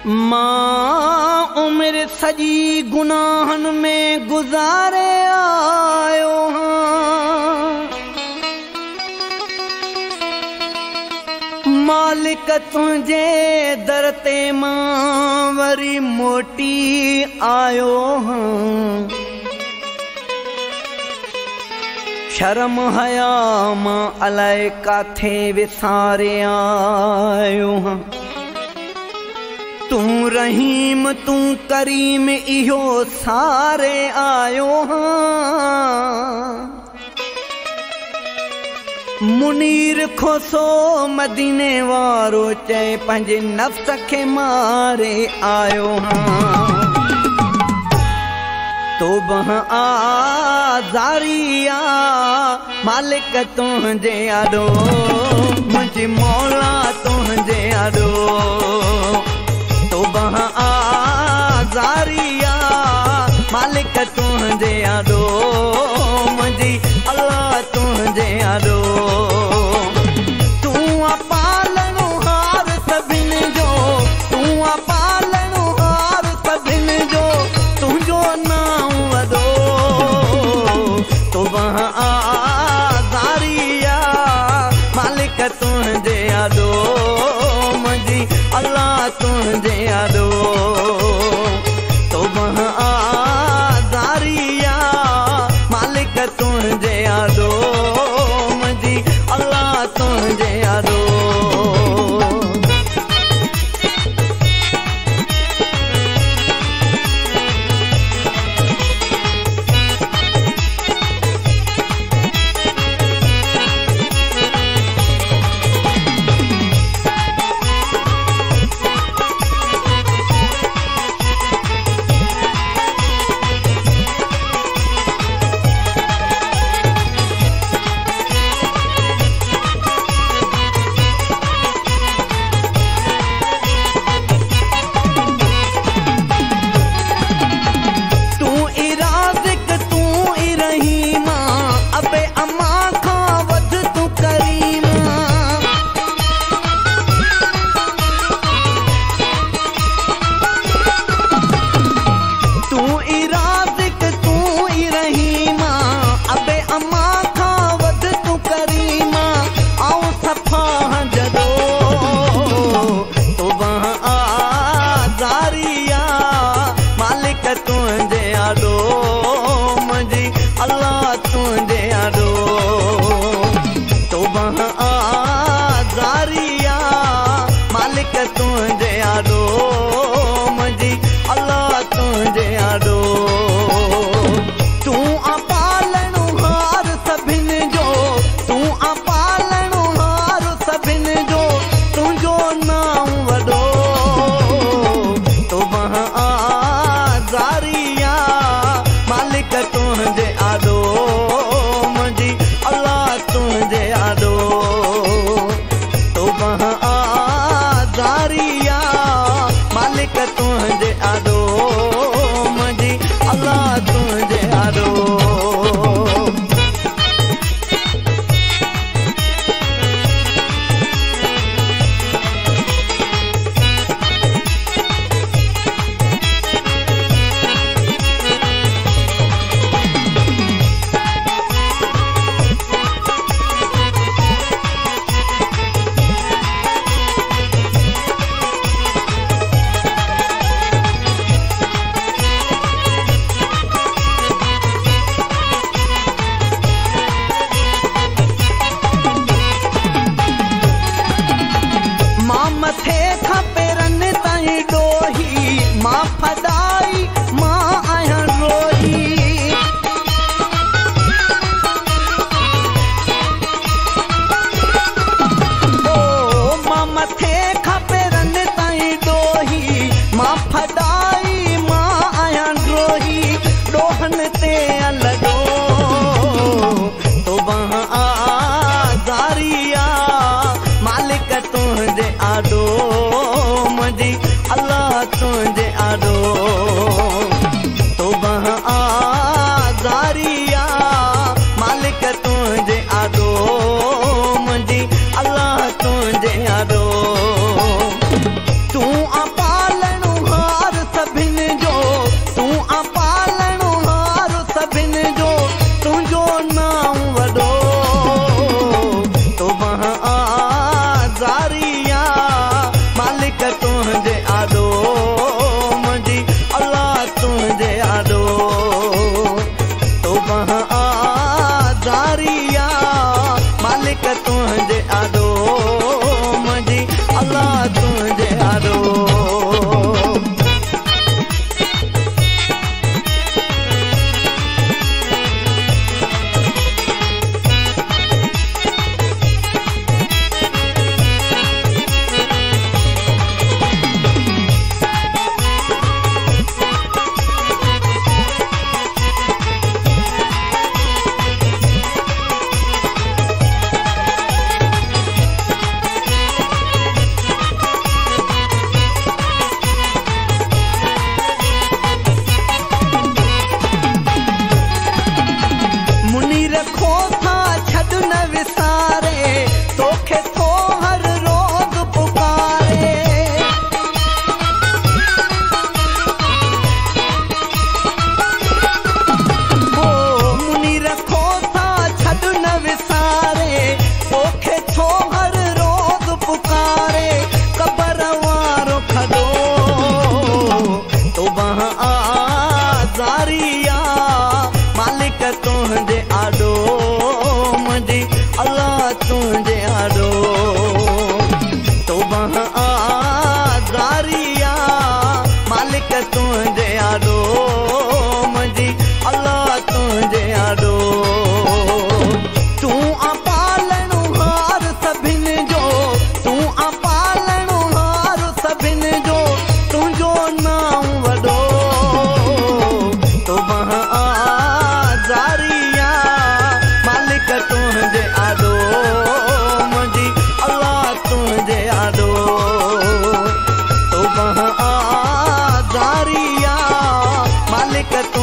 मां उम्र सजी गुनाहन में गुजारे आयो हाँ। मालिक तुझे दर ते मां वरी मोटी आयो हाँ। शर्म हया मां अलाए काथे विसारे आयो हाँ। तू रहीम तू करीम इहो सारे आयो हाँ। मुनीर खोसो मदीने वारो चए पंहिंजे नफ्स खे मारे आयो हाँ। तोबह आज़ारिया मालिक तुझे आदो मुझे मौला तुझे आदो। तोबह आज़ारिया मालिक तुझे आदो मुझी अल्लाह तुझे आदो। तू पालणो हार सभिन जो तू पालणो हार सभिन जो तुझो नाम वदो। तोबह आज़ारिया मालिक तुझे आदो मुझी अल्लाह तुझे आदो। तोबह आज़ारिया मालिक तुझे आदो मुझी अल्लाह तुझे आदो। मालिक तुझे आदो मुझी अल्लाह तुझे आदो। मालिक